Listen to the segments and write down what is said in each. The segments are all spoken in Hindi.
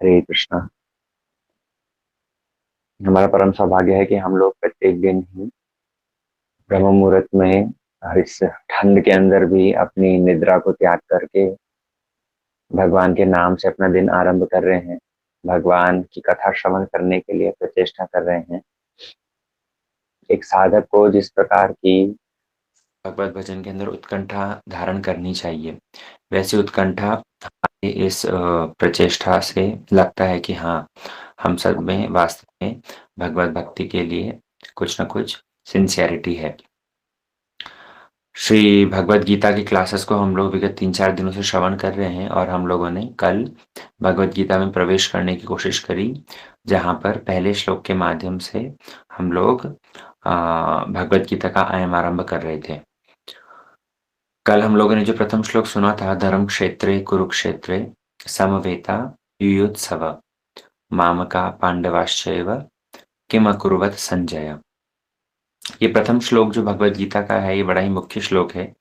हरे कृष्णा। हमारा परम सौभाग्य है कि हम लोग प्रत्येक दिन ही ब्रह्म मुहूर्त में और इस ठंड के अंदर भी अपनी निद्रा को त्याग करके भगवान के नाम से अपना दिन आरंभ कर रहे हैं। भगवान की कथा श्रवण करने के लिए प्रचेष्टा कर रहे हैं। एक साधक को जिस प्रकार की भगवत भजन के अंदर उत्कंठा धारण करनी चाहिए, वैसी उत्कंठा हमारी इस प्रचेष्टा से लगता है कि हाँ, हम सब में वास्तव में भगवत भक्ति के लिए कुछ न कुछ सिंसियरिटी है। श्री भगवत गीता की क्लासेस को हम लोग विगत 3-4 दिनों से श्रवण कर रहे हैं और हम लोगों ने कल भगवत गीता में प्रवेश करने की कोशिश करी, जहाँ पर पहले श्लोक के माध्यम से हम लोग भगवत गीता का आयाम आरंभ कर रहे थे। कल हम लोगों ने जो प्रथम श्लोक सुना था, धर्म क्षेत्रे कुरुक्षेत्रे समवेता युयुत्सव मामका पांडवाश्चैव किम अकुर्वत संजय। ये प्रथम श्लोक जो भगवत गीता का है, ये बड़ा ही मुख्य श्लोक है।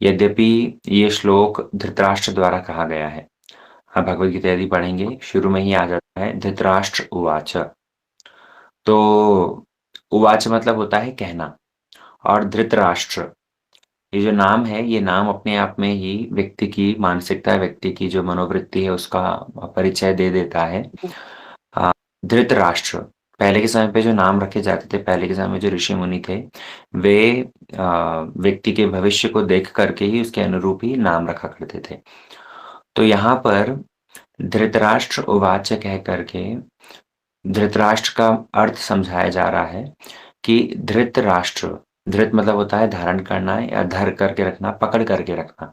यद्यपि ये श्लोक धृतराष्ट्र द्वारा कहा गया है। आप भगवत गीता यदि पढ़ेंगे, शुरू में ही आ जाता है धृतराष्ट्र उवाच। तो उवाच मतलब होता है कहना, और धृतराष्ट्र ये जो नाम है, ये नाम अपने आप में ही व्यक्ति की मानसिकता, व्यक्ति की जो मनोवृत्ति है, उसका परिचय दे देता है। धृतराष्ट्र पहले के समय पे जो नाम रखे जाते थे, पहले के समय में जो ऋषि मुनि थे, वे व्यक्ति के भविष्य को देख करके ही उसके अनुरूप ही नाम रखा करते थे। तो यहाँ पर धृतराष्ट्र उवाच कह करके धृतराष्ट्र का अर्थ समझाया जा रहा है कि धृतराष्ट्र, धृत मतलब होता है धारण करना या धर करके रखना, पकड़ करके रखना,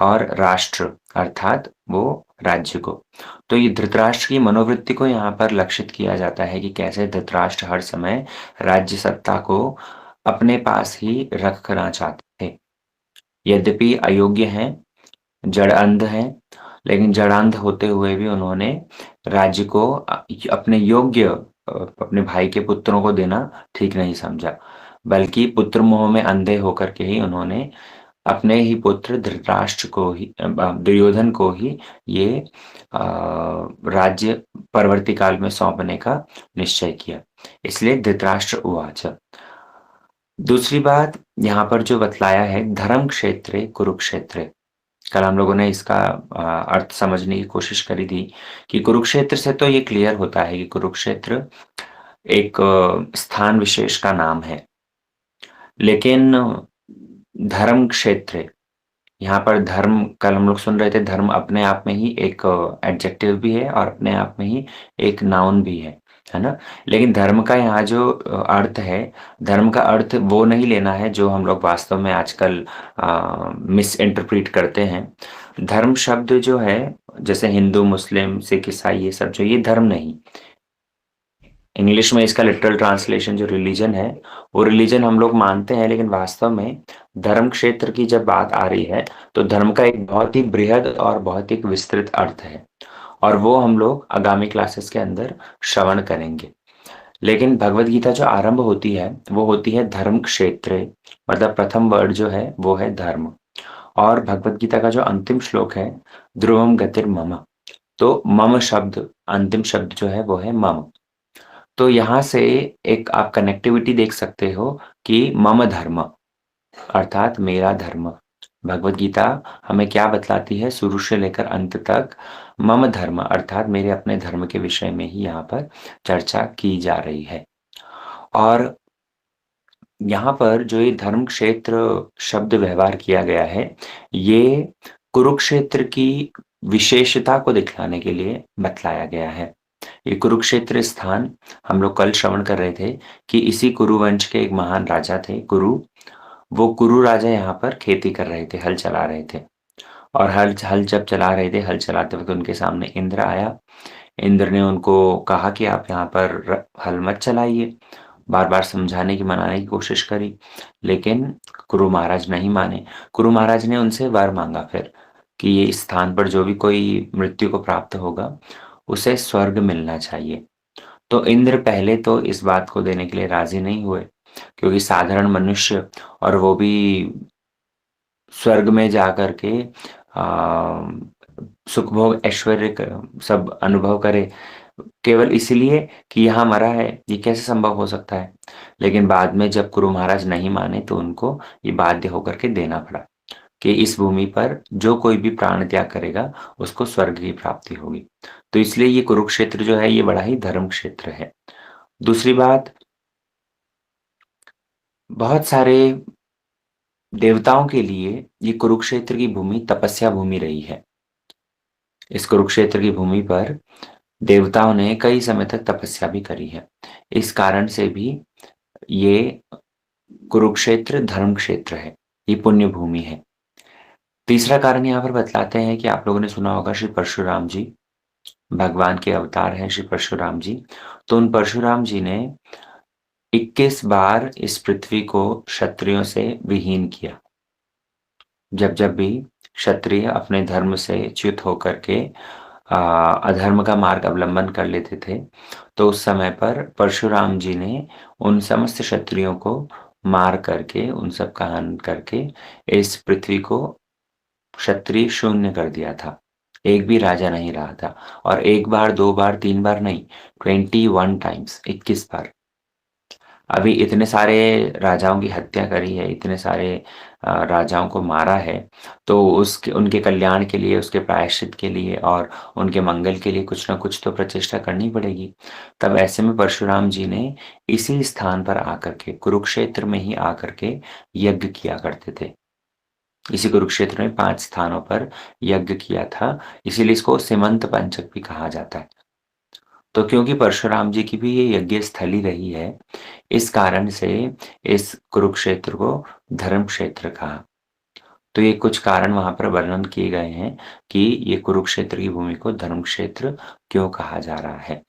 और राष्ट्र अर्थात वो राज्य को। तो ये धृतराष्ट्र की मनोवृत्ति को यहाँ पर लक्षित किया जाता है कि कैसे धृतराष्ट्र हर समय राज्य सत्ता को अपने पास ही रखना चाहते थे। यद्यपि अयोग्य हैं, जड़ अंध हैं, लेकिन जड़ांध होते हुए भी उन्होंने राज्य को अपने योग्य अपने भाई के पुत्रों को देना ठीक नहीं समझा, बल्कि पुत्र मोह में अंधे होकर के ही उन्होंने अपने ही पुत्र धृतराष्ट्र को ही, दुर्योधन को ही ये राज्य परवर्ती काल में सौंपने का निश्चय किया। इसलिए धृतराष्ट्र उवाच। दूसरी बात यहाँ पर जो बतलाया है, धर्म क्षेत्रे कुरुक्षेत्रे, कल हम लोगों ने इसका अर्थ समझने की कोशिश करी थी कि कुरुक्षेत्र से तो ये क्लियर होता है कि कुरुक्षेत्र एक स्थान विशेष का नाम है, लेकिन धर्म क्षेत्र, यहाँ पर धर्म कल हम लोग सुन रहे थे, धर्म अपने आप में ही एक एडजेक्टिव भी है और अपने आप में ही एक नाउन भी है ना। लेकिन धर्म का यहाँ जो अर्थ है, धर्म का अर्थ वो नहीं लेना है जो हम लोग वास्तव में आजकल मिस इंटरप्रीट करते हैं। धर्म शब्द जो है, जैसे हिंदू, मुस्लिम, सिख, ईसाई, ये सब जो, ये धर्म नहीं। इंग्लिश में इसका लिटरल ट्रांसलेशन जो रिलीजन है, वो रिलीजन हम लोग मानते हैं, लेकिन वास्तव में धर्म क्षेत्र की जब बात आ रही है, तो धर्म का एक बहुत ही बृहद और बहुत ही विस्तृत अर्थ है, और वो हम लोग आगामी क्लासेस के अंदर श्रवण करेंगे। लेकिन भगवत गीता जो आरंभ होती है, वो होती है धर्म क्षेत्र, मतलब प्रथम वर्ड जो है वो है धर्म। और भगवत गीता का जो अंतिम श्लोक है, ध्रुवम गतिर मम, तो मम शब्द, अंतिम शब्द जो है वो है मम। तो यहाँ से एक आप कनेक्टिविटी देख सकते हो कि मम धर्म अर्थात मेरा धर्म। भगवत गीता हमें क्या बतलाती है, शुरू से लेकर अंत तक मम धर्म अर्थात मेरे अपने धर्म के विषय में ही यहाँ पर चर्चा की जा रही है। और यहाँ पर जो ये धर्म क्षेत्र शब्द व्यवहार किया गया है, ये कुरुक्षेत्र की विशेषता को दिखलाने के लिए बतलाया गया है। ये कुरुक्षेत्र स्थान हम लोग कल श्रवण कर रहे थे कि इसी कुरु वंश के एक महान राजा थे कुरु। वो कुरु राजा यहाँ पर खेती कर रहे थे, हल चला रहे थे, और हल हल जब चला रहे थे, हल चलाते वक्त उनके सामने इंद्र आया। इंद्र ने उनको कहा कि आप यहाँ पर हल मत चलाइए, बार बार समझाने की, मनाने की कोशिश करी, लेकिन कुरु महाराज नहीं माने। कुरु महाराज ने उनसे वर मांगा फिर कि ये इस स्थान पर जो भी कोई मृत्यु को प्राप्त होगा, उसे स्वर्ग मिलना चाहिए। तो इंद्र पहले तो इस बात को देने के लिए राजी नहीं हुए, क्योंकि साधारण मनुष्य, और वो भी स्वर्ग में जा कर के सुख भोग ऐश्वर्य सब अनुभव करे केवल इसलिए कि यहाँ मरा है, ये कैसे संभव हो सकता है? लेकिन बाद में जब कुरु महाराज नहीं माने तो उनको ये बाध्य होकर के देना पड़ा कि इस भूमि पर जो कोई भी प्राण त्याग करेगा उसको स्वर्ग की प्राप्ति होगी। तो इसलिए ये कुरुक्षेत्र जो है ये बड़ा ही धर्म क्षेत्र है। दूसरी बात, बहुत सारे देवताओं के लिए ये कुरुक्षेत्र की भूमि तपस्या भूमि रही है। इस कुरुक्षेत्र की भूमि पर देवताओं ने कई समय तक तपस्या भी करी है। इस कारण से भी ये कुरुक्षेत्र धर्म क्षेत्र है, ये पुण्य भूमि है। तीसरा कारण यहाँ पर बतलाते हैं कि आप लोगों ने सुना होगा श्री परशुराम जी भगवान के अवतार हैं, श्री परशुराम जी। तो उन परशुराम जी ने 21 बार इस पृथ्वी को क्षत्रियों से विहीन किया। जब जब भी क्षत्रिय अपने धर्म से च्युत होकर के अधर्म का मार्ग अवलंबन कर लेते थे, तो उस समय पर परशुराम जी ने उन समस्त क्षत्रियों को मार करके, उन सब का हनन करके इस पृथ्वी को क्षत्रिय शून्य कर दिया था। एक भी राजा नहीं रहा था। और एक बार, दो बार, तीन बार नहीं, 21 टाइम्स, 21 बार। अभी इतने सारे राजाओं की हत्या करी है, इतने सारे राजाओं को मारा है, तो उसके उनके कल्याण के लिए, उसके प्रायश्चित के लिए और उनके मंगल के लिए कुछ ना कुछ तो प्रचेष्टा करनी पड़ेगी। तब ऐसे में परशुराम जी ने इसी स्थान पर आकर के, कुरुक्षेत्र में ही आकर के यज्ञ किया करते थे। इसी कुरुक्षेत्र में 5 स्थानों पर यज्ञ किया था, इसीलिए इसको सीमंत पंचक भी कहा जाता है। तो क्योंकि परशुराम जी की भी ये यज्ञ स्थली रही है, इस कारण से इस कुरुक्षेत्र को धर्म क्षेत्र कहा। तो ये कुछ कारण वहां पर वर्णन किए गए हैं कि ये कुरुक्षेत्र की भूमि को धर्म क्षेत्र क्यों कहा जा रहा है।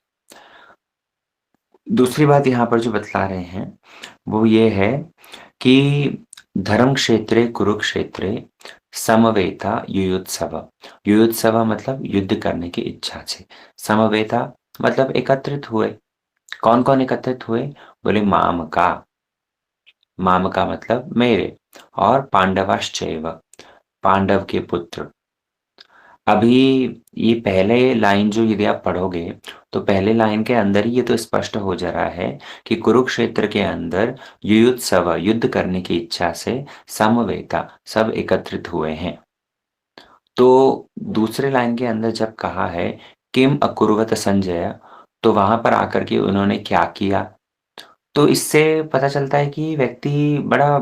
दूसरी बात यहाँ पर जो बतला रहे हैं वो ये है कि धर्म क्षेत्रे कुरुक्षेत्रे समवेता युयुत्सव। युयुत्सव मतलब युद्ध करने की इच्छा से। समवेता मतलब एकत्रित हुए। कौन कौन एकत्रित हुए? बोले मामका। मामका मतलब मेरे, और पांडवाश्चैव, पांडव के पुत्र। अभी ये पहले लाइन जो यदि आप पढ़ोगे तो पहले लाइन के अंदर ही ये तो स्पष्ट हो जा रहा है कि कुरुक्षेत्र के अंदर युयुत्सव, युद्ध करने की इच्छा से समवेता, सब एकत्रित हुए हैं। तो दूसरे लाइन के अंदर जब कहा है किम अकुर्वत संजय, तो वहां पर आकर के उन्होंने क्या किया, तो इससे पता चलता है कि व्यक्ति बड़ा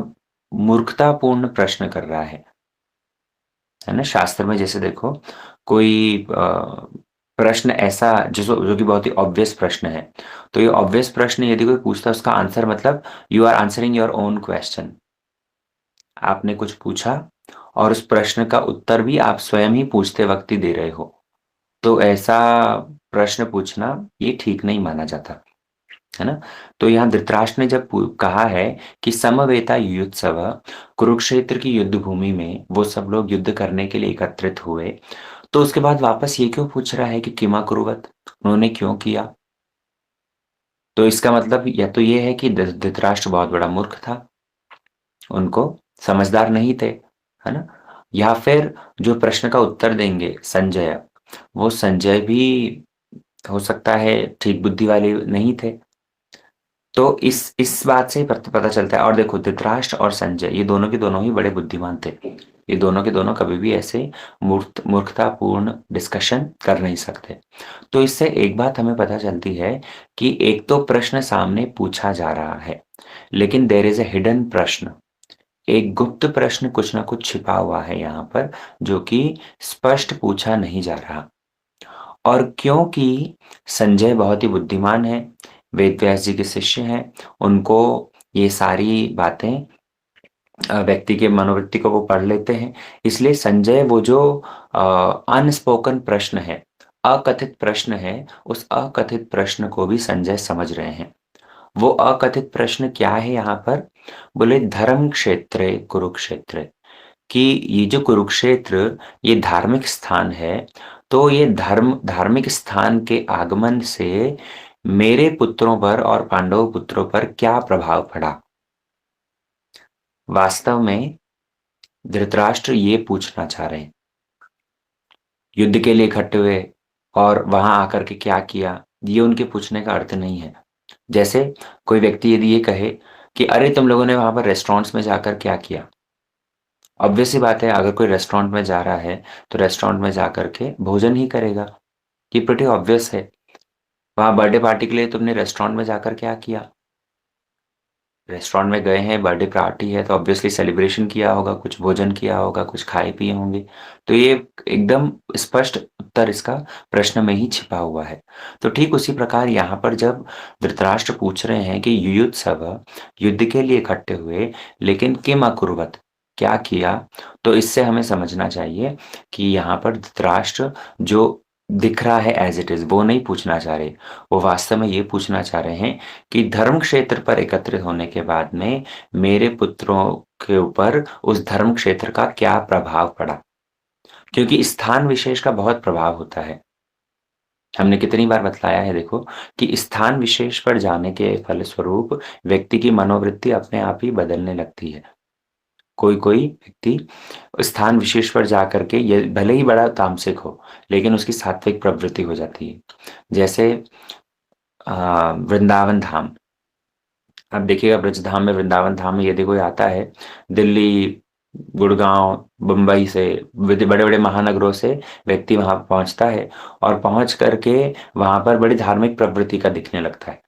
मूर्खतापूर्ण प्रश्न कर रहा है ना? शास्त्र में जैसे देखो, कोई प्रश्न ऐसा जो कि बहुत ही ऑब्वियस प्रश्न है, तो ये ऑब्वियस प्रश्न यदि कोई पूछता है उसका आंसर मतलब you are answering your own question. आपने कुछ पूछा और उस प्रश्न का उत्तर भी आप स्वयं ही पूछते वक्त ही दे रहे हो। तो ऐसा प्रश्न पूछना ये ठीक नहीं माना जाता, है ना? तो यहाँ धृतराष्ट्र ने जब कहा है कि समवेता युयुत्सव, कुरुक्षेत्र की युद्ध भूमि में वो सब लोग युद्ध करने के लिए एकत्रित हुए, तो उसके बाद वापस ये क्यों पूछ रहा है कि किमा कुरुवत, उन्होंने क्यों किया? तो इसका मतलब या तो ये है कि धृतराष्ट्र बहुत बड़ा मूर्ख था, उनको समझदार नहीं थे, है ना? या फिर जो प्रश्न का उत्तर देंगे संजय, वो संजय भी हो सकता है ठीक बुद्धि वाले नहीं थे। तो इस बात से ही पता चलता है। और देखो, धृतराष्ट्र और संजय ये दोनों के दोनों ही बड़े बुद्धिमान थे। ये दोनों के दोनों कभी भी ऐसे मूर्खतापूर्ण डिस्कशन कर नहीं सकते। तो इससे एक बात हमें पता चलती है कि एक तो प्रश्न सामने पूछा जा रहा है, लेकिन देर इज ए हिडन प्रश्न। एक गुप्त प्रश्न कुछ ना कुछ छिपा हुआ है यहाँ पर, जो कि स्पष्ट पूछा नहीं जा रहा। और क्योंकि संजय बहुत ही बुद्धिमान है, वेद व्यास जी के शिष्य हैं, उनको ये सारी बातें, व्यक्ति के मनोवृत्ति को वो पढ़ लेते हैं, इसलिए संजय वो जो अनस्पोकन प्रश्न है, अकथित प्रश्न है, उस अकथित प्रश्न को भी संजय समझ रहे हैं। वो अकथित प्रश्न क्या है यहाँ पर? बोले धर्म क्षेत्र कुरुक्षेत्र, कि ये जो कुरुक्षेत्र ये धार्मिक स्थान है, तो ये धार्मिक स्थान के आगमन से मेरे पुत्रों पर और पांडव पुत्रों पर क्या प्रभाव पड़ा? वास्तव में धृतराष्ट्र ये पूछना चाह रहे हैं। युद्ध के लिए इकट्ठे हुए और वहाँ आकर के क्या किया, ये उनके पूछने का अर्थ नहीं है। जैसे कोई व्यक्ति यदि ये कहे कि अरे तुम लोगों ने वहाँ पर रेस्टोरेंट्स में जाकर क्या किया? ऑब्वियस सी बात है, अगर कोई रेस्टोरेंट में जा रहा है, तो रेस्टोरेंट में जाकर के भोजन ही करेगा। ये प्रीटी ऑब्वियस है। वहाँ बर्थडे पार्टी के लिए तुमने रेस्टोरेंट में जाकर क्या किया? रेस्टोरेंट में गए हैं, बर्थडे पार्टी है तो ऑब्वियसली सेलिब्रेशन किया होगा, कुछ भोजन किया होगा, कुछ खाए पिए होंगे। तो ये एकदम स्पष्ट उत्तर इसका प्रश्न में ही छिपा हुआ है। तो ठीक उसी प्रकार यहाँ पर जब धृतराष्ट्र पूछ रहे हैं कि युयुत्सव, युद्ध के लिए इकट्ठे हुए, लेकिन किम अकुर्वत, क्या किया? तो इससे हमें समझना चाहिए कि यहाँ पर धृतराष्ट्र जो दिख रहा है एज़ इट इज़, वो नहीं पूछना चाह रहे। वो वास्तव में ये पूछना चाह रहे हैं कि धर्म क्षेत्र पर एकत्रित होने के बाद में मेरे पुत्रों के ऊपर उस धर्म क्षेत्र का क्या प्रभाव पड़ा? क्योंकि स्थान विशेष का बहुत प्रभाव होता है। हमने कितनी बार बतलाया है देखो कि स्थान विशेष पर जाने के फलस्वरूप व्यक्ति की मनोवृत्ति अपने आप ही बदलने लगती है। कोई-कोई व्यक्ति स्थान विशेष पर जाकर के ये भले ही बड़ा तामसिक हो, लेकिन उसकी सात्विक प्रवृत्ति हो जाती है। जैसे वृंदावन धाम। अब देखिएगा ब्रजधाम में, वृंदावन धाम में यदि कोई आता है, दिल्ली, गुड़गाँव, मुंबई से, बड़े-बड़े महानगरों से व्यक्ति वहाँ पहुँचता है और पहुँच कर के वहाँ पर बड़ी धार्मिक प्रवृत्ति का दिखने लगता है।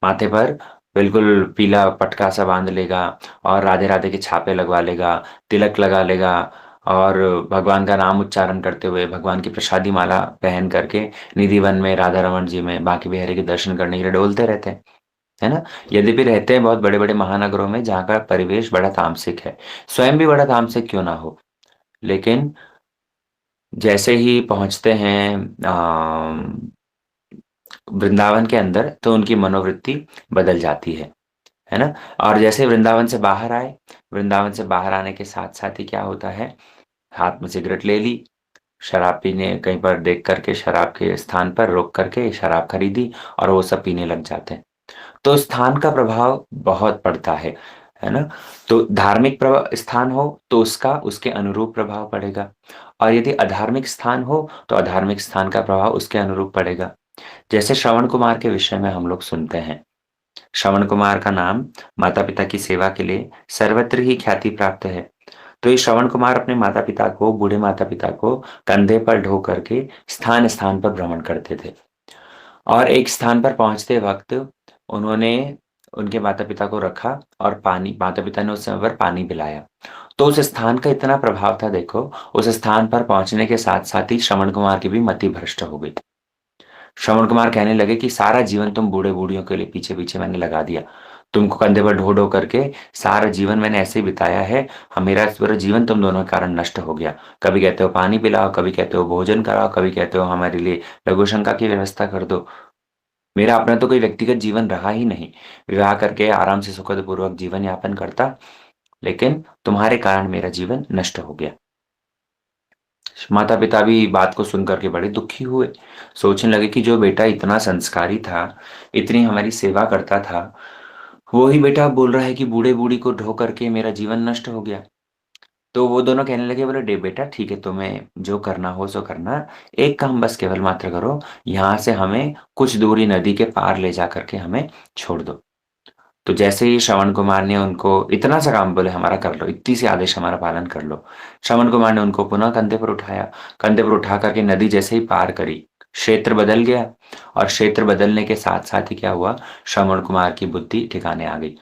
माथे पर बिल्कुल पीला पटका सा बाँध लेगा और राधे-राधे के छापे लगवा लेगा, तिलक लगा लेगा और भगवान का नाम उच्चारण करते हुए, भगवान की प्रसादी माला पहन करके निधि वन में, राधा रमण जी में, बांके बिहारी के दर्शन करने के लिए डोलते रहते हैं। है ना? यद्यपि रहते हैं बहुत बड़े-बड़े महानगरों में जहाँ का परिवेश बड़ा तामसिक है। स्वयं भी बड़ा तामसिक क्यों ना हो, लेकिन जैसे ही पहुँचते हैं वृंदावन के अंदर तो उनकी मनोवृत्ति बदल जाती है ना? और जैसे वृंदावन से बाहर आए, वृंदावन से बाहर आने के साथ-साथ ही क्या होता है, हाथ में सिगरेट ले ली, शराब पीने कहीं पर देख कर के शराब के स्थान पर रोक करके शराब खरीदी और वो सब पीने लग जाते हैं। तो स्थान का प्रभाव बहुत पड़ता है ना? तो धार्मिक स्थान हो तो उसका उसके अनुरूप प्रभाव पड़ेगा और यदि अधार्मिक स्थान हो तो अधार्मिक स्थान का प्रभाव उसके अनुरूप पड़ेगा। जैसे श्रवण कुमार के विषय में हम लोग सुनते हैं। श्रवण कुमार का नाम माता-पिता की सेवा के लिए सर्वत्र ही ख्याति प्राप्त है। तो ये श्रवण कुमार अपने माता-पिता को, बूढ़े माता-पिता को कंधे पर ढो करके स्थान-स्थान पर भ्रमण करते थे। और एक स्थान पर पहुँचते वक़्त उन्होंने उनके माता-पिता को रखा और पानी, माता-पिता ने उस समय पर पानी पिलाया। तो उस स्थान का इतना प्रभाव था देखो, उस स्थान पर पहुँचने के साथ-साथ ही श्रवण कुमार की भी मति भ्रष्ट हो गई। श्रवण कुमार कहने लगे कि सारा जीवन तुम बूढ़े-बूढ़ियों के लिए पीछे-पीछे मैंने लगा दिया। तुमको कंधे पर ढो-ढो करके सारा जीवन मैंने ऐसे ही बिताया है, मेरा पूरा जीवन तुम दोनों के कारण नष्ट हो गया। कभी कहते हो पानी पिलाओ, कभी कहते हो भोजन कराओ, कभी कहते हो हमारे लिए लघु शंका की व्यवस्था कर दो। मेरा अपना तो कोई व्यक्तिगत जीवन रहा ही नहीं। विवाह करके आराम से सुखदपूर्वक जीवन यापन करता, लेकिन तुम्हारे कारण मेरा जीवन नष्ट हो गया। माता-पिता भी बात को सुन कर के बड़े दुखी हुए। सोचने लगे कि जो बेटा इतना संस्कारी था, इतनी हमारी सेवा करता था, वो ही बेटा अब बोल रहा है कि बूढ़े-बूढ़ी को ढो करके मेरा जीवन नष्ट हो गया। तो वो दोनों कहने लगे, बोले, "डे बेटा ठीक है, तुम्हें जो करना हो सो करना। एक काम बस केवल मात्र करो, यहाँ से हमें कुछ दूरी नदी के पार ले जा कर के हमें छोड़ दो।" तो जैसे ही श्रवण कुमार ने उनको इतना सा काम बोले, हमारा कर लो, इतनी सी आदेश हमारा पालन कर लो। श्रवण कुमार ने उनको पुनः कंधे पर उठाया, कंधे पर उठा कर के नदी जैसे ही पार करी, क्षेत्र बदल गया और क्षेत्र बदलने के साथ-साथ ही क्या हुआ, श्रवण कुमार की बुद्धि ठिकाने आ गई।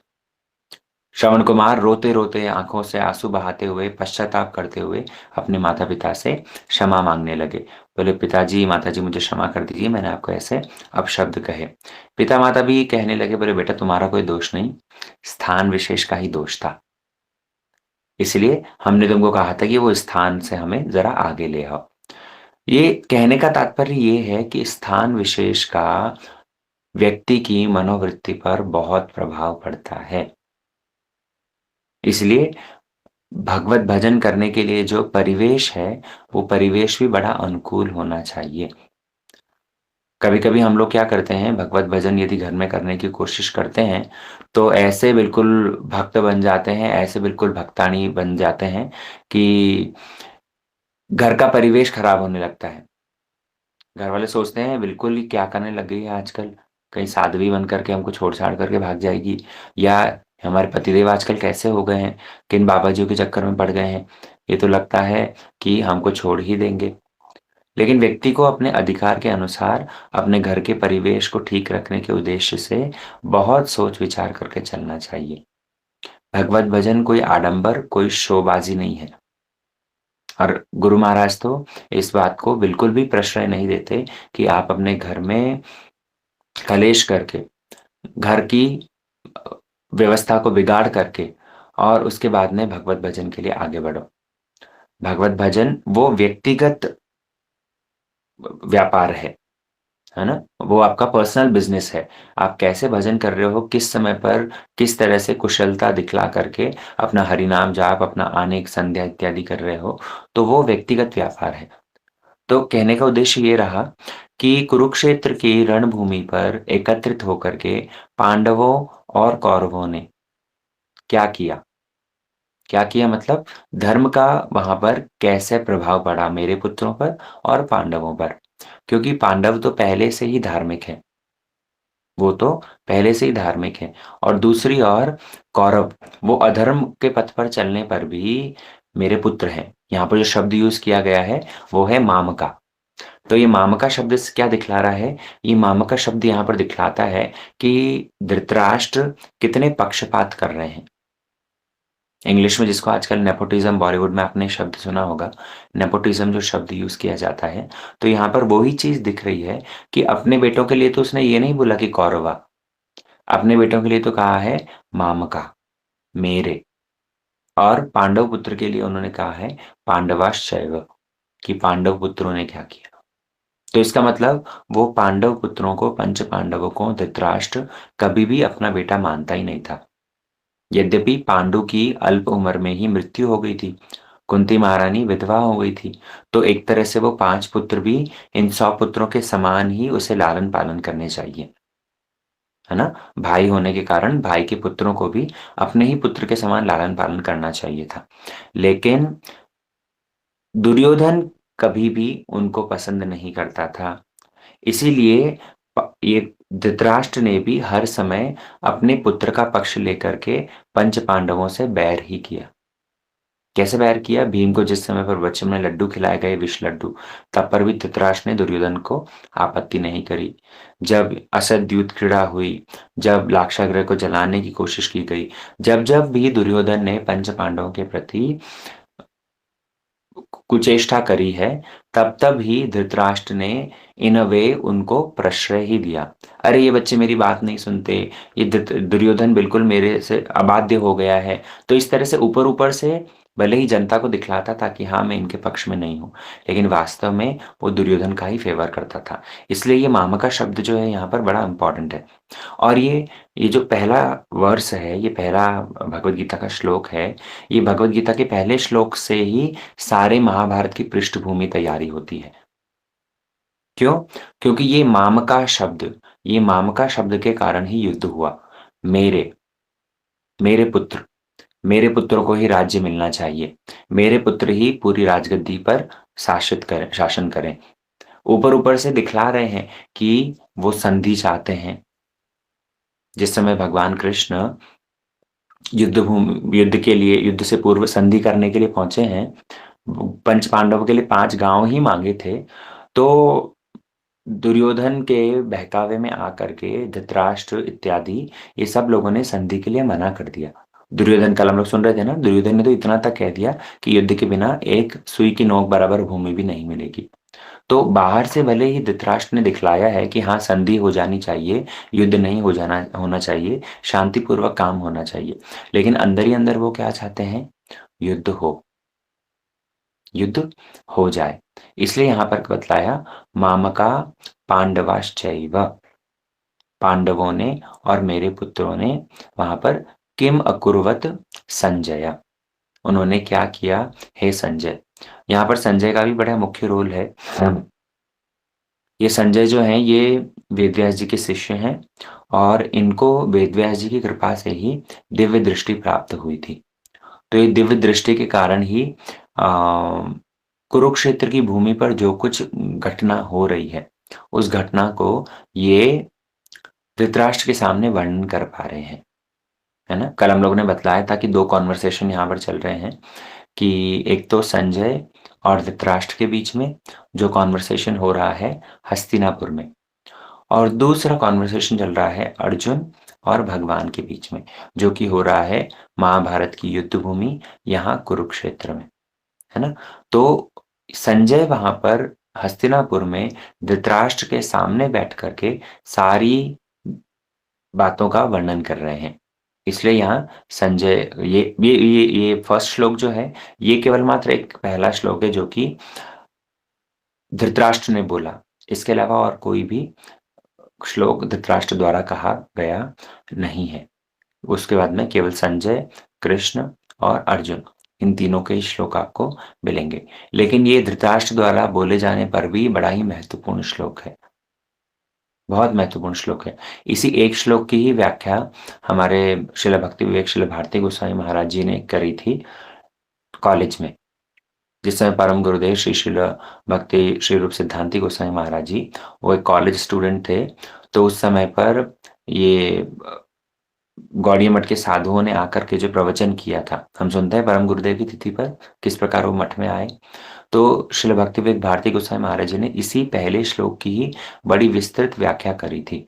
श्रवण कुमार रोते-रोते, आँखों से आँसू बहाते हुए, पश्चाताप करते हुए अपने माता-पिता से क्षमा माँगने लगे। बोले, "पिताजी, माताजी मुझे क्षमा कर दीजिए, मैंने आपको ऐसे अपशब्द कहे।" पिता-माता भी कहने लगे, बोले, "बेटा तुम्हारा कोई दोष नहीं, स्थान विशेष का ही दोष था। इसलिए हमने तुमको कहा था कि वो स्थान से हमें ज़रा आगे ले आओ।" ये कहने का तात्पर्य ये है कि स्थान विशेष का व्यक्ति की मनोवृत्ति पर बहुत प्रभाव पड़ता है। इसलिए भगवत भजन करने के लिए जो परिवेश है, वो परिवेश भी बड़ा अनुकूल होना चाहिए। कभी-कभी हम लोग क्या करते हैं, भगवत भजन यदि घर में करने की कोशिश करते हैं, तो ऐसे बिल्कुल भक्त बन जाते हैं, ऐसे बिल्कुल भक्ताणी बन जाते हैं कि घर का परिवेश खराब होने लगता है। घर वाले सोचते हैं बिल्कुल ही क्या करने लग गई है आजकल, कहीं साध्वी बन करके हमको छोड़-छाड़ करके भाग जाएगी, या हमारे पतिदेव आजकल कैसे हो गए हैं, किन बाबाजियों के चक्कर में पड़ गए हैं, ये तो लगता है कि हमको छोड़ ही देंगे। लेकिन व्यक्ति को अपने अधिकार के अनुसार अपने घर के परिवेश को ठीक रखने के उद्देश्य से बहुत सोच-विचार करके चलना चाहिए। भगवत भजन कोई आडंबर, कोई शोबाजी नहीं है। और गुरु महाराज तो इस बात को बिल्कुल भी प्रश्रय नहीं देते कि आप अपने घर में कलेश करके, घर की अ, व्यवस्था को बिगाड़ करके और उसके बाद में भगवत भजन के लिए आगे बढ़ो। भगवत भजन वो व्यक्तिगत व्यापार है ना? वो आपका पर्सनल बिज़नेस है। आप कैसे भजन कर रहे हो, किस समय पर, किस तरह से कुशलता दिखला करके अपना हरिनाम जाप, अपना आनेक संध्या इत्यादि कर रहे हो, तो वो व्यक्तिगत व्यापार है। तो कहने का उद्देश्य ये रहा कि कुरुक्षेत्र की रणभूमि पर एकत्रित होकर के पांडवों और कौरवों ने क्या किया? क्या किया मतलब धर्म का वहाँ पर कैसे प्रभाव पड़ा मेरे पुत्रों पर और पांडवों पर। क्योंकि पांडव तो पहले से ही धार्मिक हैं, वो तो पहले से ही धार्मिक हैं और दूसरी ओर कौरव, वो अधर्म के पथ पर चलने पर भी मेरे पुत्र हैं। यहाँ पर जो शब्द यूज़ किया गया है, वो है मामका। तो ये मामका शब्द स क्या दिखला रहा है? ये मामका शब्द यहाँ पर दिखलाता है कि धृतराष्ट्र कितने पक्षपात कर रहे हैं। इंग्लिश में जिसको आजकल नेपोटिज़्म, बॉलीवुड में आपने शब्द सुना होगा, नेपोटिज़्म जो शब्द यूज़ किया जाता है, तो यहाँ पर वो ही चीज़ दिख रही है कि अपने बेटों के लिए तो उसने ये नहीं बोला कि कौरवा, अपने बेटों के लिए तो कहा है मामका, मेरे, और पांडव पुत्र के लिए उन्होंने कहा है पांडवाश्चैव, कि पांडव पुत्रों ने क्या किया। तो इसका मतलब वो पांडव पुत्रों को, पंच पांडवों को धृतराष्ट्र कभी भी अपना बेटा मानता ही नहीं था। यद्यपि पांडु की अल्प उम्र में ही मृत्यु हो गई थी, कुंती महारानी विधवा हो गई थी, तो एक तरह से वो 5 पुत्र भी इन 100 पुत्रों के समान ही उसे लालन-पालन करने चाहिए, है ना? भाई होने के कारण भाई के पुत्रों को भी अपने ही पुत्र के समान लालन-पालन करना चाहिए था। लेकिन दुर्योधन कभी भी उनको पसंद नहीं करता था। इसीलिए ये धृतराष्ट्र ने भी हर समय अपने पुत्र का पक्ष लेकर के पंच पांडवों से बैर ही किया। कैसे बैर किया? भीम को जिस समय पर बचपन में लड्डू खिलाए गए, विष लड्डू, तब पर भी धृतराष्ट्र ने दुर्योधन को आपत्ति नहीं करी। जब असतयुद्ध क्रीड़ा हुई, जब लाक्षागृह को जलाने की कोशिश की गई, जब-जब भी दुर्योधन ने पंच पांडवों के प्रति कुचेष्टा करी है, तब-तब ही धृतराष्ट्र ने इन अ वे उनको प्रश्रय ही दिया। अरे! ये बच्चे मेरी बात नहीं सुनते, ये दुर्योधन बिल्कुल मेरे से अबाध्य हो गया है। तो इस तरह से ऊपर-ऊपर से भले ही जनता को दिखलाता था कि हाँ, मैं इनके पक्ष में नहीं हूँ, लेकिन वास्तव में वो दुर्योधन का ही फ़ेवर करता था। इसलिए ये मामका शब्द जो है यहाँ पर बड़ा इम्पोर्टेंट है। और ये जो पहला वर्स है, ये पहला भगवद गीता का श्लोक है, ये भगवद गीता के पहले श्लोक से ही सारे महाभारत की पृष्ठभूमि तैयारी होती है। क्यों? क्योंकि ये मामका शब्द के कारण ही युद्ध हुआ। मेरे, मेरे पुत्र, मेरे पुत्रों को ही राज्य मिलना चाहिए। मेरे पुत्र ही पूरी राजगद्दी पर शासन करें। ऊपर-ऊपर से दिखला रहे हैं कि वो संधि चाहते हैं। जिस समय भगवान कृष्ण युद्ध के लिए, युद्ध से पूर्व संधि करने के लिए पहुँचे हैं, पंच पांडवों के लिए 5 गाँव ही माँगे थे, तो दुर्योधन के बहकावे में आकर के धृतराष्ट्र इत्यादि ये सब लोगों ने संधि के लिए मना कर दिया। दुर्योधन कल हम लोग सुन रहे थे ना, दुर्योधन ने तो इतना तक कह दिया कि युद्ध के बिना एक सुई की नोक बराबर भूमि भी नहीं मिलेगी। तो बाहर से भले ही धृतराष्ट्र ने दिखलाया है कि हाँ, संधि हो जानी चाहिए, युद्ध नहीं होना चाहिए, शांतिपूर्वक काम होना चाहिए। लेकिन अंदर ही अंदर वो क्या चाहते हैं? युद्ध हो, युद्ध हो जाए। इसलिए यहाँ पर बतलाया मामका पांडवाश्चैव, पांडवों ने और मेरे पुत्रों ने वहाँ पर किम अकुर्वत संजय, उन्होंने क्या किया हे संजय। यहाँ पर संजय का भी बड़ा मुख्य रोल है। ये संजय जो हैं ये वेदव्यास जी के शिष्य हैं और इनको वेदव्यास जी की कृपा से ही दिव्य दृष्टि प्राप्त हुई थी। तो ये दिव्य दृष्टि के कारण ही अ, कुरुक्षेत्र की भूमि पर जो कुछ घटना हो रही है, उस घटना को ये धृतराष्ट्र के सामने वर्णन कर पा रहे हैं, है ना? कल हम लोगों ने बतलाया था कि 2 कन्वर्सेशन यहाँ पर चल रहे हैं कि एक तो संजय और धृतराष्ट्र के बीच में जो कन्वर्सेशन हो रहा है हस्तिनापुर में, और दूसरा कन्वर्सेशन चल रहा है अर्जुन और भगवान के बीच में, जो कि हो रहा है महाभारत की युद्ध भूमि यहाँ कुरुक्षेत्र में, है ना? तो संजय वहाँ पर हस्तिनापुर में धृतराष्ट्र के सामने बैठ कर के सारी बातों का वर्णन कर रहे हैं। इसलिए यहाँ संजय ये फर्स्ट श्लोक जो है, ये केवल मात्र एक पहला श्लोक है जो कि धृतराष्ट्र ने बोला। इसके अलावा और कोई भी श्लोक धृतराष्ट्र द्वारा कहा गया नहीं है। उसके बाद में केवल संजय, कृष्ण और अर्जुन, इन तीनों के ही श्लोक आपको मिलेंगे। लेकिन ये धृतराष्ट्र द्वारा बोले जाने पर भी बड़ा ही महत्वपूर्ण श्लोक है। बहुत महत्वपूर्ण श्लोक है। इसी एक श्लोक की ही व्याख्या हमारे श्रील भक्ति विवेक श्रील भारती गोस्वामी महाराज जी ने करी थी कॉलेज में। जिस समय परम गुरुदेव श्री श्रील भक्ति श्री रूप सिद्धांति गोस्वामी महाराज जी वो एक कॉलेज स्टूडेंट थे। तो उस समय पर ये गौड़िया मठ के साधुओं ने आकर के जो प्रवचन किया था, हम सुनते हैं परम गुरुदेव की तिथि पर किस प्रकार वो मठ में आए। तो श्रील भक्ति विवेक भारती गोस्वामी महाराज जी ने इसी पहले श्लोक की ही बड़ी विस्तृत व्याख्या करी थी,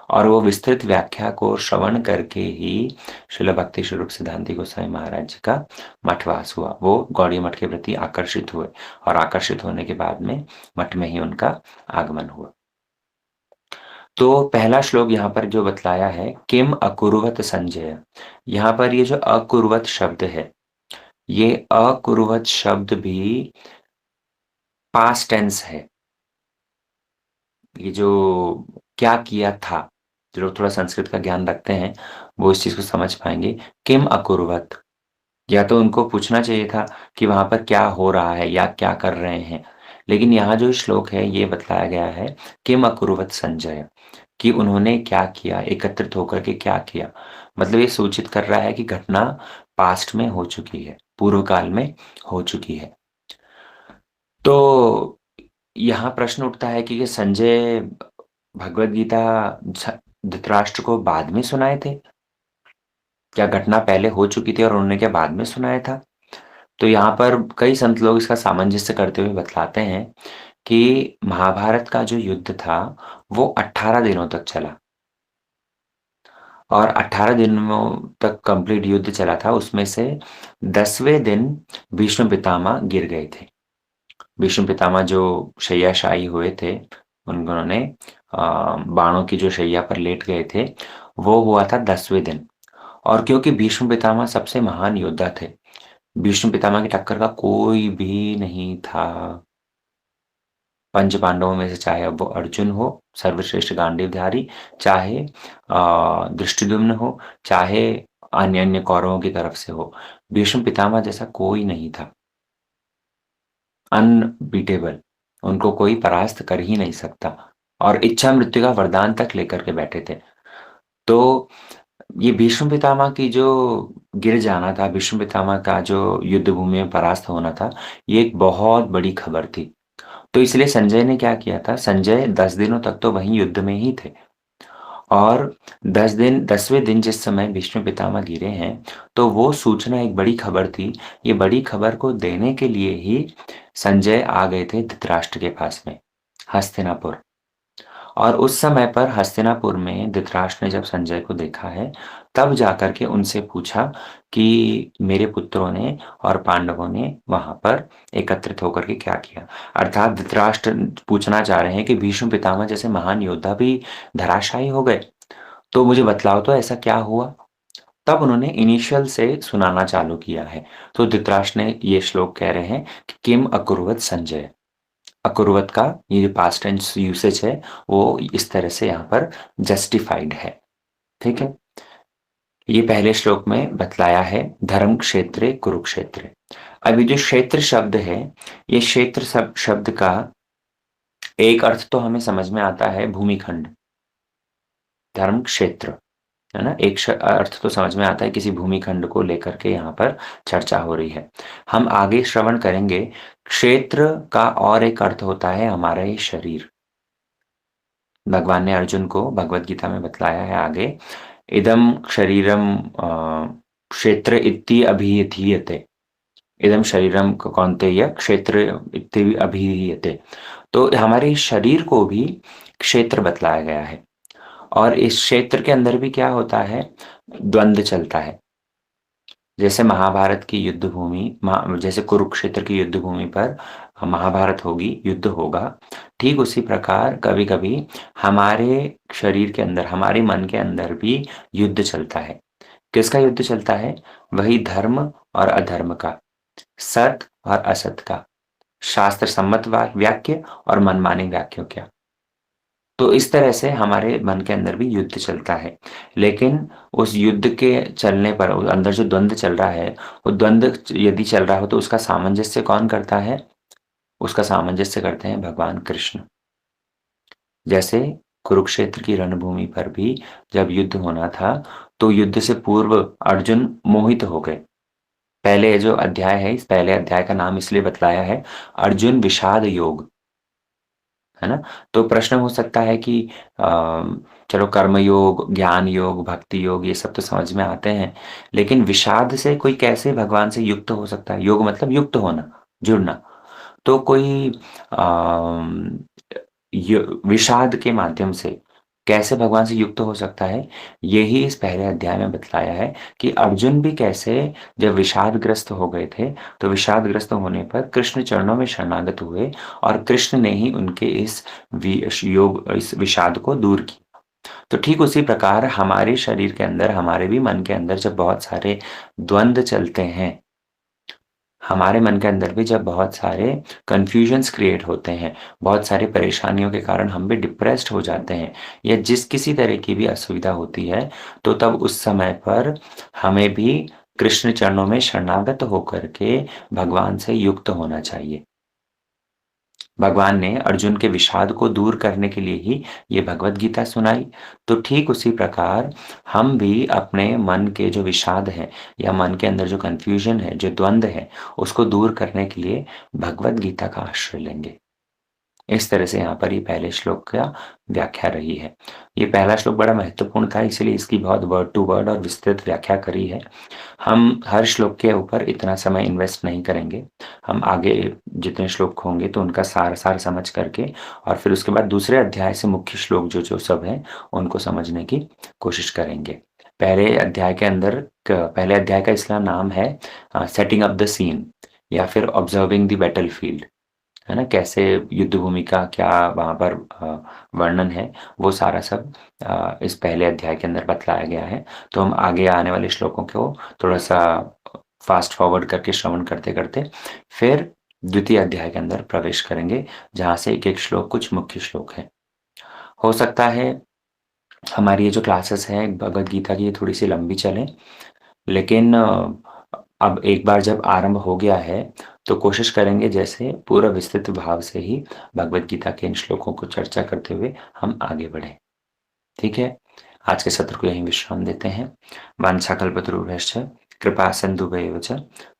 और वो विस्तृत व्याख्या को श्रवण करके ही श्रील भक्ति स्वरूप सिद्धांति गोस्वामी महाराज जी का मठवास हुआ। वो गौड़िया मठ के प्रति आकर्षित हुए, और आकर्षित होने के बाद में मठ में ही उनका आगमन हुआ। तो पहला श्लोक यहाँ पर जो बतलाया है, किम अकुर्वत संजय, यहाँ पर ये जो अकुर्वत शब्द है, ये अकुर्वत शब्द भी पास्ट टेंस है। ये जो क्या किया था, जो लोग थोड़ा संस्कृत का ज्ञान रखते हैं वो इस चीज को समझ पाएंगे। किम अकुर्वत, या तो उनको पूछना चाहिए था कि वहां पर क्या हो रहा है या क्या कर रहे हैं, लेकिन यहाँ जो श्लोक है ये बतलाया गया है किम अकुर्वत संजय, कि उन्होंने क्या किया, एकत्रित होकर के क्या किया। मतलब ये सूचित कर रहा है कि घटना पास्ट में हो चुकी है, पूर्व काल में हो चुकी है। तो यहाँ प्रश्न उठता है कि ये संजय भगवत गीता धृतराष्ट्र को बाद में सुनाए थे, क्या घटना पहले हो चुकी थी और उन्होंने क्या बाद में सुनाया था? तो यहाँ पर कई संत लोग इसका सामंजस्य करते हुए बतलाते हैं कि महाभारत का जो युद्ध था वो 18 दिनों तक चला, और 18 दिनों तक कंप्लीट युद्ध चला था। उसमें से 10वें दिन भीष्म पितामह गिर गए थे। भीष्म पितामह जो शैय्याशायी हुए थे, उन्होंने बाणों की जो शैय्या पर लेट गए थे, वो हुआ था 10वें दिन। और क्योंकि भीष्म पितामह सबसे महान योद्धा थे, भीष्म पितामह की टक्कर का कोई भी नहीं था। पंच पांडवों में से चाहे अब वो अर्जुन हो सर्वश्रेष्ठ गांडीवधारी, चाहे धृष्टद्युम्न हो, चाहे अन्य अन्य कौरवों की तरफ से हो, भीष्म पितामह जैसा कोई नहीं था। अनबीटेबल, उनको कोई परास्त कर ही नहीं सकता, और इच्छा मृत्यु का वरदान तक लेकर के बैठे थे। तो ये भीष्म पितामह की जो गिर जाना था, भीष्म पितामह का जो युद्ध भूमि में परास्त होना था, ये एक बहुत बड़ी खबर थी। तो इसलिए संजय ने क्या किया था, संजय 10 दिनों तक तो वहीं युद्ध में ही थे, और 10वें दिन जिस समय भीष्म पितामह गिरे हैं, तो वो सूचना एक बड़ी खबर थी। ये बड़ी खबर को देने के लिए ही संजय आ गए थे धृतराष्ट्र के पास में, हस्तिनापुर। और उस समय पर हस्तिनापुर में धृतराष्ट्र ने जब संजय को देखा है, तब जाकर के उनसे पूछा कि मेरे पुत्रों ने और पांडवों ने वहां पर एकत्रित होकर के क्या किया। अर्थात धृतराष्ट्र पूछना चाह रहे हैं कि भीष्म पितामह जैसे महान योद्धा भी धराशायी हो गए, तो मुझे बतलाओ तो ऐसा क्या हुआ। तब उन्होंने इनिशियल से सुनाना चालू किया है। तो धृतराष्ट्र ने ये श्लोक कह रहे हैं कि किम अकुर्वत संजय। अकुर्वत का ये जो पास्ट टेंस यूसेज है वो इस तरह से यहाँ पर जस्टिफाइड है। ठीक है, ये पहले श्लोक में बतलाया है धर्म क्षेत्रे कुरुक्षेत्र। अब ये जो क्षेत्र शब्द है, ये क्षेत्र शब्द का एक अर्थ तो हमें समझ में आता है भूमिखंड, धर्म क्षेत्र, है ना? एक अर्थ तो समझ में आता है, किसी भूमिखंड को लेकर के यहाँ पर चर्चा हो रही है। हम आगे श्रवण करेंगे, क्षेत्र का और एक अर्थ होता है हमारा ये शरीर। भगवान ने अर्जुन को भगवत गीता में बतलाया है आगे, इदं शरीरम क्षेत्र इति अभिधीयते। इदं शरीरम कौन्तेय क्षेत्र इति अभिधीयते। तो हमारे शरीर को भी क्षेत्र बतलाया गया है, और इस क्षेत्र के अंदर भी क्या होता है, द्वंद्व चलता है। जैसे महाभारत की युद्ध भूमि, जैसे कुरुक्षेत्र की युद्ध भूमि पर महाभारत होगी, युद्ध होगा, ठीक उसी प्रकार कभी कभी हमारे शरीर के अंदर, हमारे मन के अंदर भी युद्ध चलता है। किसका युद्ध चलता है? वही धर्म और अधर्म का, सत और असत का, शास्त्र सम्मत वाक्य और मनमानी वाक्यों का। तो इस तरह से हमारे मन के अंदर भी युद्ध चलता है। लेकिन उस युद्ध के चलने पर अंदर जो द्वंद्व चल रहा है, वो द्वंद्व यदि चल रहा हो तो उसका सामंजस्य कौन करता है? उसका सामंजस्य करते हैं भगवान कृष्ण। जैसे कुरुक्षेत्र की रणभूमि पर भी जब युद्ध होना था, तो युद्ध से पूर्व अर्जुन मोहित हो गए। पहले जो अध्याय है, इस पहले अध्याय का नाम इसलिए बतलाया है अर्जुन विषाद योग, है ना? तो प्रश्न हो सकता है कि चलो कर्म योग, ज्ञान योग, भक्ति योग, ये सब तो समझ में आते हैं, लेकिन विषाद से कोई कैसे भगवान से युक्त हो सकता है? योग मतलब युक्त होना, जुड़ना। तो कोई विषाद के माध्यम से कैसे भगवान से युक्त हो सकता है? यही इस पहले अध्याय में बतलाया है कि अर्जुन भी कैसे जब विषादग्रस्त हो गए थे, तो विषादग्रस्त होने पर कृष्ण चरणों में शरणागत हुए, और कृष्ण ने ही उनके इस विषाद को दूर किया। तो ठीक उसी प्रकार हमारे शरीर के अंदर, हमारे भी मन के अंदर जब बहुत सारे द्वंद्व चलते हैं, हमारे मन के अंदर भी जब बहुत सारे कन्फ्यूजन्स क्रिएट होते हैं, बहुत सारी परेशानियों के कारण हम भी डिप्रेस्ड हो जाते हैं, या जिस किसी तरह की भी असुविधा होती है, तो तब उस समय पर हमें भी कृष्ण चरणों में शरणागत होकर के भगवान से युक्त होना चाहिए। भगवान ने अर्जुन के विषाद को दूर करने के लिए ही ये भगवत गीता सुनाई। तो ठीक उसी प्रकार हम भी अपने मन के जो विषाद है, या मन के अंदर जो कन्फ्यूजन है, जो द्वंद्व है, उसको दूर करने के लिए भगवत गीता का आश्रय लेंगे। इस तरह से यहाँ पर ये पहले श्लोक का व्याख्या रही है। ये पहला श्लोक बड़ा महत्वपूर्ण था, इसलिए इसकी बहुत वर्ड टू वर्ड और विस्तृत व्याख्या करी है। हम हर श्लोक के ऊपर इतना समय इन्वेस्ट नहीं करेंगे। हम आगे जितने श्लोक होंगे तो उनका सार समझ करके, और फिर उसके बाद दूसरे अध्याय से मुख्य श्लोक जो सब हैं, उनको समझने की कोशिश करेंगे। पहले अध्याय का इसका नाम है सेटिंग अप द सीन, या फिर ऑब्जर्विंग द बैटलफील्ड, है ना? कैसे युद्ध भूमि का क्या वहाँ पर वर्णन है, वो सारा सब इस पहले अध्याय के अंदर बतलाया गया है। तो हम आगे आने वाले श्लोकों को थोड़ा-सा फास्ट फॉरवर्ड करके श्रवण करते-करते फिर द्वितीय अध्याय के अंदर प्रवेश करेंगे, जहाँ से एक-एक श्लोक कुछ मुख्य श्लोक हैं। हो सकता है हमारी ये जो क्लासेस हैं भगवद गीता की, ये थोड़ी-सी लंबी चलें, लेकिन अब एक बार जब आरंभ हो गया है, तो कोशिश करेंगे जैसे पूरा विस्तृत भाव से ही भगवद गीता के इन श्लोकों को चर्चा करते हुए हम आगे बढ़ें। ठीक है? आज के सत्र को यहीं विश्राम देते हैं। वाञ्छाकल्पतरुभ्यश्च कृपा सिन्धुभ्येव च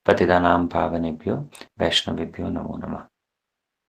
पतितानां पावनेभ्यो वैष्णवेभ्यो नमो नमः।